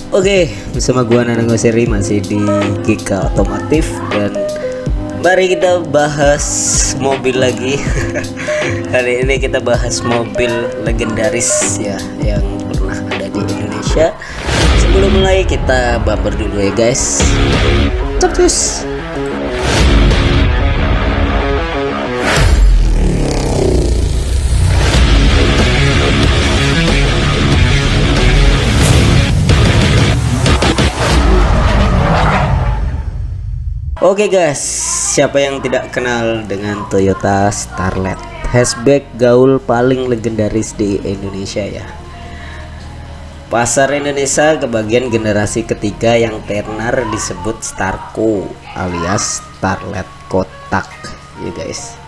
Oke, bersama gua Nana Ngoseri masih di Kika Otomotif dan mari kita bahas mobil lagi. Kali ini kita bahas mobil legendaris ya yang pernah ada di Indonesia. Sebelum mulai kita bumper dulu ya guys. Terus. Oke guys, siapa yang tidak kenal dengan Toyota Starlet, hatchback gaul paling legendaris di Indonesia ya. Pasar Indonesia kebagian generasi ketiga yang tenar disebut Starco alias Starlet kotak ya guys.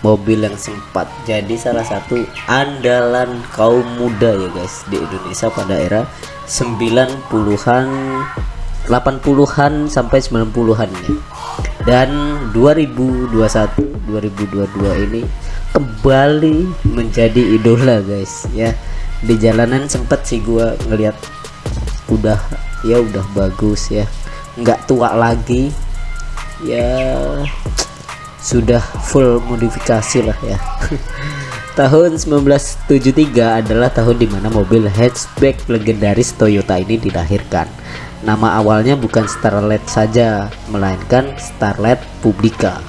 Mobil yang sempat jadi salah satu andalan kaum muda ya guys di Indonesia pada era 90-an 80-an sampai 90-an ya. Dan 2021 2022 ini kembali menjadi idola guys ya. Di jalanan sempet sih gua ngeliat udah bagus ya, nggak tua lagi ya, sudah full modifikasi lah ya. Tahun 1973 adalah tahun dimana mobil hatchback legendaris Toyota ini dilahirkan. Nama awalnya bukan Starlet saja, melainkan Starlet Publica.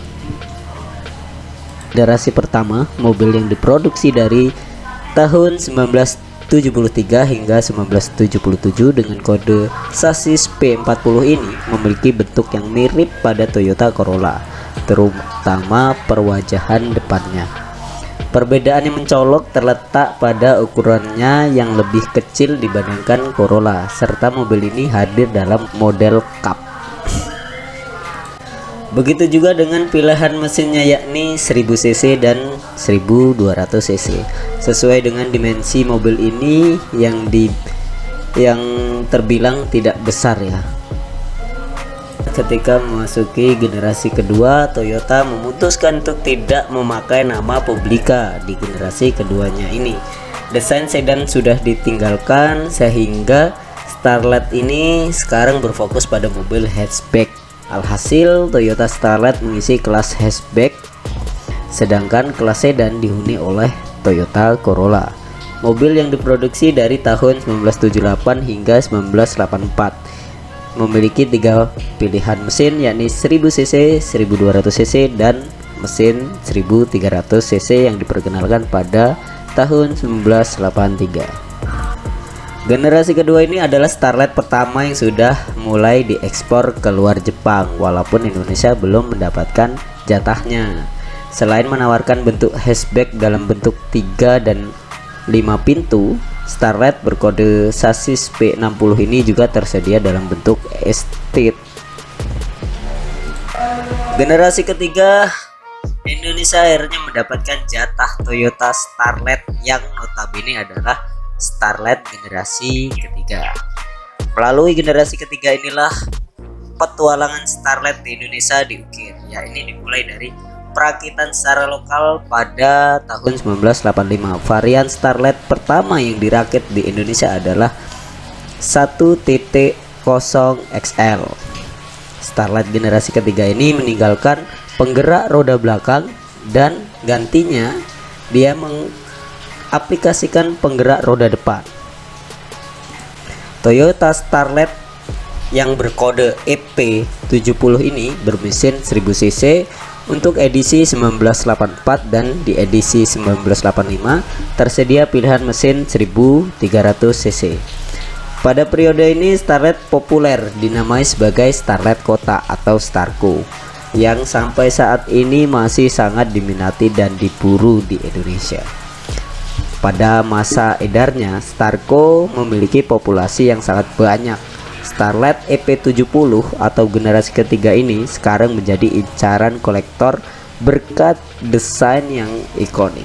Generasi pertama mobil yang diproduksi dari tahun 1973 hingga 1977 dengan kode sasis P40 ini memiliki bentuk yang mirip pada Toyota Corolla, terutama perwajahan depannya. Perbedaan yang mencolok terletak pada ukurannya yang lebih kecil dibandingkan Corolla, serta mobil ini hadir dalam model Cup. Begitu juga dengan pilihan mesinnya yakni 1000cc dan 1200cc. Sesuai dengan dimensi mobil ini yang terbilang tidak besar ya. Ketika memasuki generasi kedua, Toyota memutuskan untuk tidak memakai nama Publica di generasi keduanya ini. Desain sedan sudah ditinggalkan sehingga Starlet ini sekarang berfokus pada mobil hatchback. Alhasil Toyota Starlet mengisi kelas hatchback, sedangkan kelas sedan dihuni oleh Toyota Corolla. Mobil yang diproduksi dari tahun 1978 hingga 1984. Memiliki tiga pilihan mesin yakni 1000cc, 1200cc dan mesin 1300cc yang diperkenalkan pada tahun 1983. Generasi kedua ini adalah Starlet pertama yang sudah mulai diekspor ke luar Jepang, walaupun Indonesia belum mendapatkan jatahnya. Selain menawarkan bentuk hatchback dalam bentuk 3 dan 5 pintu, Starlet berkode sasis P60 ini juga tersedia dalam bentuk estate. Generasi ketiga, Indonesia akhirnya mendapatkan jatah Toyota Starlet yang notabene adalah Starlet generasi ketiga. Melalui generasi ketiga inilah petualangan Starlet di Indonesia diukir, yakni dimulai dari perakitan secara lokal pada tahun 1985. Varian Starlet pertama yang dirakit di Indonesia adalah 1.0XL. Starlet generasi ketiga ini meninggalkan penggerak roda belakang dan gantinya dia mengaplikasikan penggerak roda depan. Toyota Starlet yang berkode EP70 ini bermesin 1000cc untuk edisi 1984 dan di edisi 1985 tersedia pilihan mesin 1300cc. Pada periode ini Starlet populer dinamai sebagai Starlet Kota atau Starco yang sampai saat ini masih sangat diminati dan diburu di Indonesia. Pada masa edarnya Starco memiliki populasi yang sangat banyak. Starlet EP70 atau generasi ketiga ini sekarang menjadi incaran kolektor berkat desain yang ikonik.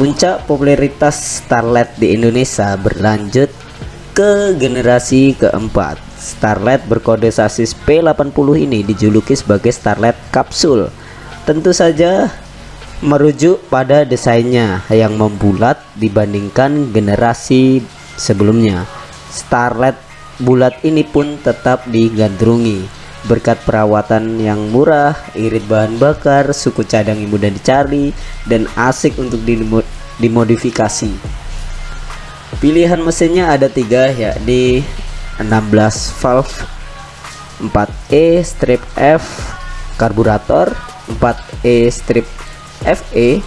Puncak popularitas Starlet di Indonesia berlanjut ke generasi keempat. Starlet berkode sasis P80 ini dijuluki sebagai Starlet Kapsul. Tentu saja merujuk pada desainnya yang membulat dibandingkan generasi sebelumnya. Starlet bulat ini pun tetap digandrungi berkat perawatan yang murah, irit bahan bakar, suku cadang yang mudah dicari, dan asik untuk dimodifikasi. Pilihan mesinnya ada 3, yakni 16 valve, 4E strip F karburator, 4E strip FE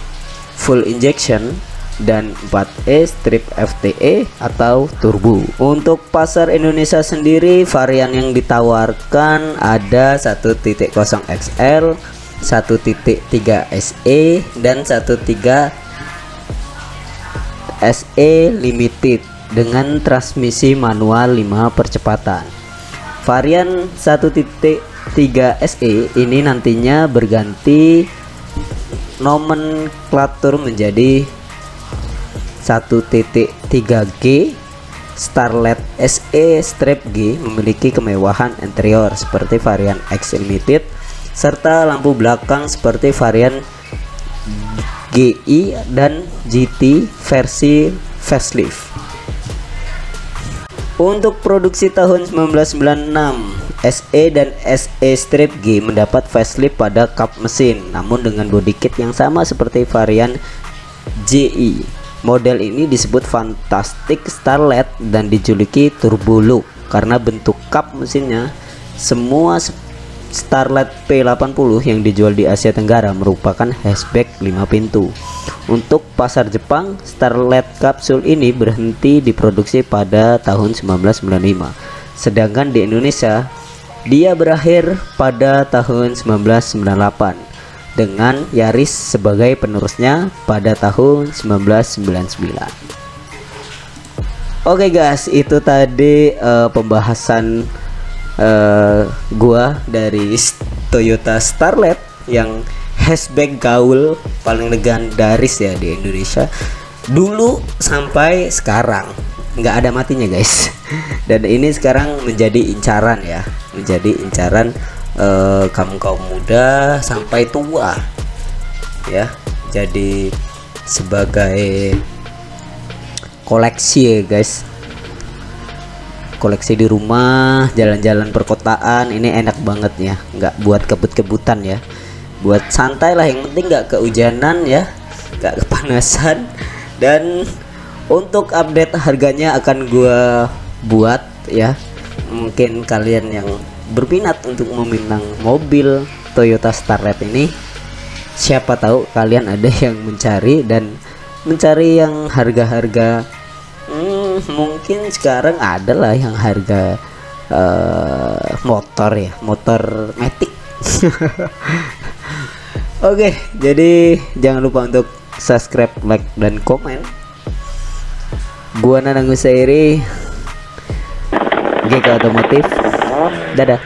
full injection, dan 4E strip FTE atau turbo. Untuk pasar Indonesia sendiri, varian yang ditawarkan ada 1.0 XL, 1.3 SE, dan 1.3 SE Limited dengan transmisi manual 5 percepatan. Varian 1.3 SE ini nantinya berganti nomenklatur menjadi 1.3G. Starlet SE strip G memiliki kemewahan interior seperti varian X Limited serta lampu belakang seperti varian GI dan GT versi facelift. Untuk produksi tahun 1996, SE dan SE strip G mendapat facelift pada kap mesin, namun dengan body kit yang sama seperti varian GI. Model ini disebut Fantastic Starlet dan dijuluki Turbo Look karena bentuk kap mesinnya. Semua Starlet P80 yang dijual di Asia Tenggara merupakan hatchback 5 pintu. Untuk pasar Jepang, Starlet kapsul ini berhenti diproduksi pada tahun 1995. Sedangkan di Indonesia, dia berakhir pada tahun 1998 dengan Yaris sebagai penerusnya pada tahun 1999. Oke guys, itu tadi pembahasan gua dari Toyota Starlet yang hatchback gaul paling legendaris ya di Indonesia dulu sampai sekarang, nggak ada matinya guys. Dan ini sekarang menjadi incaran ya, menjadi incaran kaum muda sampai tua ya, jadi sebagai koleksi ya guys, koleksi di rumah, jalan-jalan perkotaan ini enak banget ya, nggak buat kebut-kebutan ya, buat santai lah, yang penting nggak kehujanan ya, nggak kepanasan. Dan untuk update harganya akan gua buat ya, mungkin kalian yang berminat untuk meminang mobil Toyota Starlet ini, siapa tahu kalian ada yang mencari dan mencari yang harga-harga mungkin sekarang ada lah yang harga motor ya, motor Matic. Oke, jadi jangan lupa untuk subscribe, like, dan komen. Gua Nanang Husairi, GK Otomotif. Dadah.